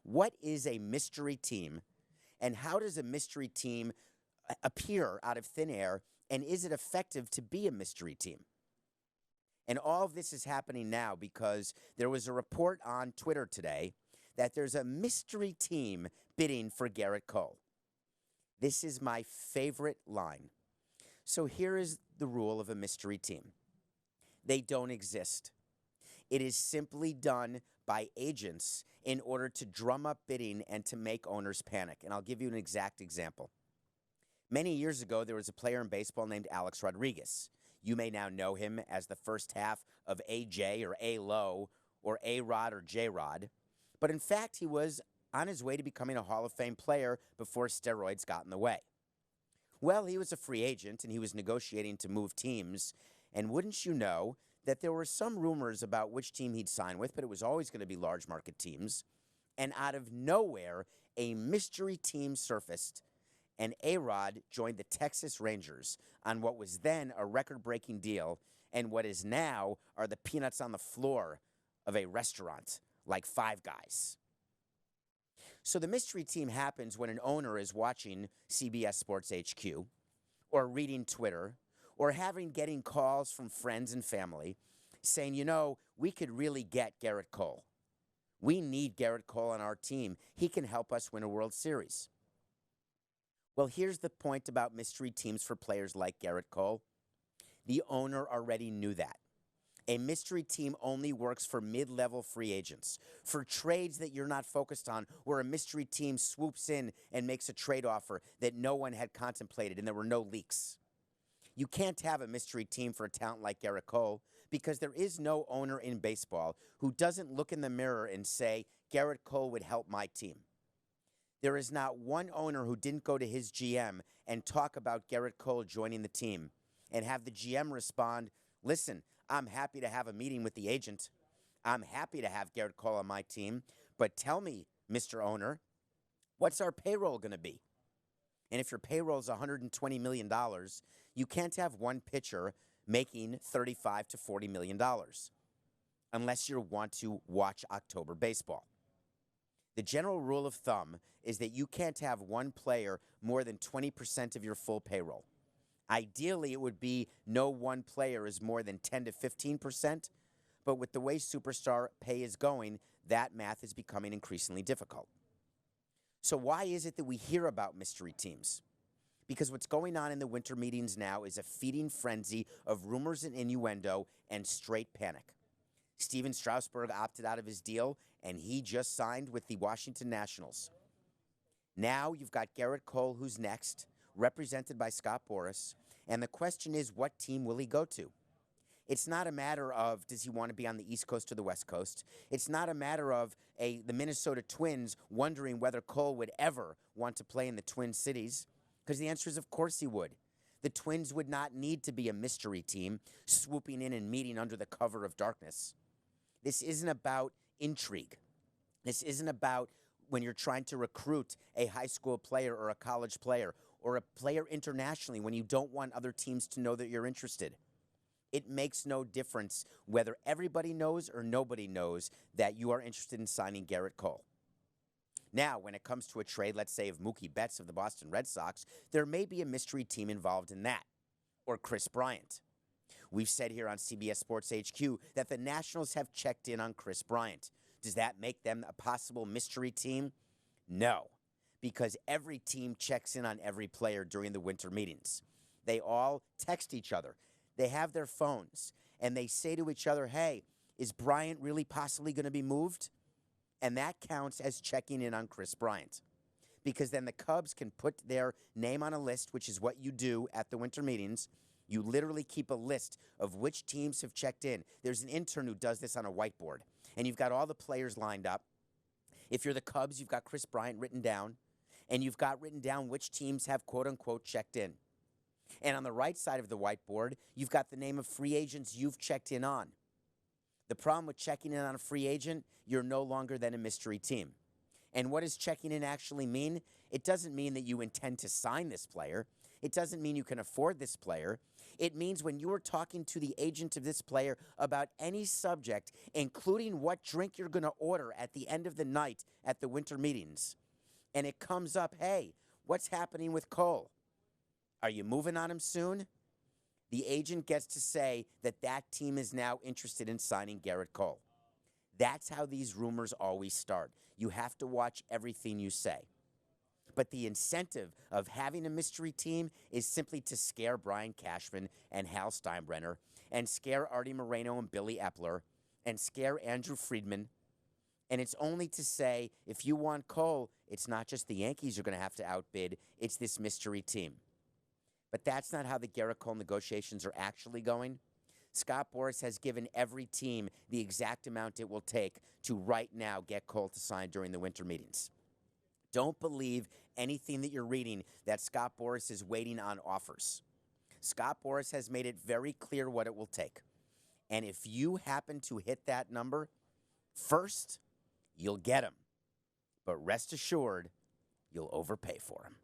What is a mystery team, and how does a mystery team appear out of thin air, and is it effective to be a mystery team? And all of this is happening now because there was a report on Twitter today that there's a mystery team bidding for Gerrit Cole. This is my favorite line. So here is the rule of a mystery team. They don't exist. It is simply done by agents in order to drum up bidding and to make owners panic. And I'll give you an exact example. Many years ago, there was a player in baseball named Alex Rodriguez. You may now know him as the first half of AJ or A-Lo or A-Rod or J-Rod. But in fact, he was on his way to becoming a Hall of Fame player before steroids got in the way. Well, he was a free agent and he was negotiating to move teams. And wouldn't you know that there were some rumors about which team he'd sign with, but it was always going to be large market teams. And out of nowhere, a mystery team surfaced, and A-Rod joined the Texas Rangers on what was then a record-breaking deal and what is now are the peanuts on the floor of a restaurant like Five Guys. So the mystery team happens when an owner is watching CBS Sports HQ or reading Twitter or getting calls from friends and family saying, you know, we could really get Gerrit Cole. We need Gerrit Cole on our team. He can help us win a World Series. Well, here's the point about mystery teams for players like Gerrit Cole. The owner already knew that. A mystery team only works for mid-level free agents, for trades that you're not focused on, where a mystery team swoops in and makes a trade offer that no one had contemplated and there were no leaks. You can't have a mystery team for a talent like Gerrit Cole because there is no owner in baseball who doesn't look in the mirror and say, Gerrit Cole would help my team. There is not one owner who didn't go to his GM and talk about Gerrit Cole joining the team and have the GM respond, listen, I'm happy to have a meeting with the agent. I'm happy to have Gerrit Cole on my team, but tell me, Mr. Owner, what's our payroll going to be? And if your payroll is $120 million, you can't have one pitcher making $35 to $40 million unless you want to watch October baseball. The general rule of thumb is that you can't have one player more than 20% of your full payroll. Ideally, it would be no one player is more than 10 to 15%, but with the way superstar pay is going, that math is becoming increasingly difficult. So why is it that we hear about mystery teams? Because what's going on in the winter meetings now is a feeding frenzy of rumors and innuendo and straight panic. Steven Strasburg opted out of his deal, and he just signed with the Washington Nationals. Now you've got Gerrit Cole, who's next, represented by Scott Boras, and the question is, what team will he go to? It's not a matter of, does he want to be on the East Coast or the West Coast? It's not a matter of the Minnesota Twins wondering whether Cole would ever want to play in the Twin Cities, because the answer is, of course he would. The Twins would not need to be a mystery team swooping in and meeting under the cover of darkness. This isn't about intrigue. This isn't about when you're trying to recruit a high school player or a college player or a player internationally when you don't want other teams to know that you're interested. It makes no difference whether everybody knows or nobody knows that you are interested in signing Gerrit Cole. Now, when it comes to a trade, let's say, of Mookie Betts of the Boston Red Sox, there may be a mystery team involved in that, or Chris Bryant. We've said here on CBS Sports HQ that the Nationals have checked in on Chris Bryant. Does that make them a possible mystery team? No, because every team checks in on every player during the winter meetings. They all text each other. They have their phones, and they say to each other, hey, is Bryant really possibly going to be moved? And that counts as checking in on Chris Bryant, because then the Cubs can put their name on a list, which is what you do at the winter meetings. You literally keep a list of which teams have checked in. There's an intern who does this on a whiteboard, and you've got all the players lined up. If you're the Cubs, you've got Chris Bryant written down, and you've got written down which teams have quote-unquote checked in. And on the right side of the whiteboard, you've got the name of free agents you've checked in on. The problem with checking in on a free agent, you're no longer then a mystery team. And what does checking in actually mean? It doesn't mean that you intend to sign this player. It doesn't mean you can afford this player. It means when you are talking to the agent of this player about any subject, including what drink you're going to order at the end of the night at the winter meetings, and it comes up, hey, what's happening with Cole? Are you moving on him soon? The agent gets to say that that team is now interested in signing Gerrit Cole. That's how these rumors always start. You have to watch everything you say. But the incentive of having a mystery team is simply to scare Brian Cashman and Hal Steinbrenner, and scare Artie Moreno and Billy Epler, and scare Andrew Friedman. And it's only to say, if you want Cole, it's not just the Yankees you're going to have to outbid, it's this mystery team. But that's not how the Gerrit Cole negotiations are actually going. Scott Boras has given every team the exact amount it will take to right now get Cole to sign during the winter meetings. Don't believe anything that you're reading that Scott Boras is waiting on offers. Scott Boras has made it very clear what it will take. And if you happen to hit that number, first, you'll get him. But rest assured, you'll overpay for him.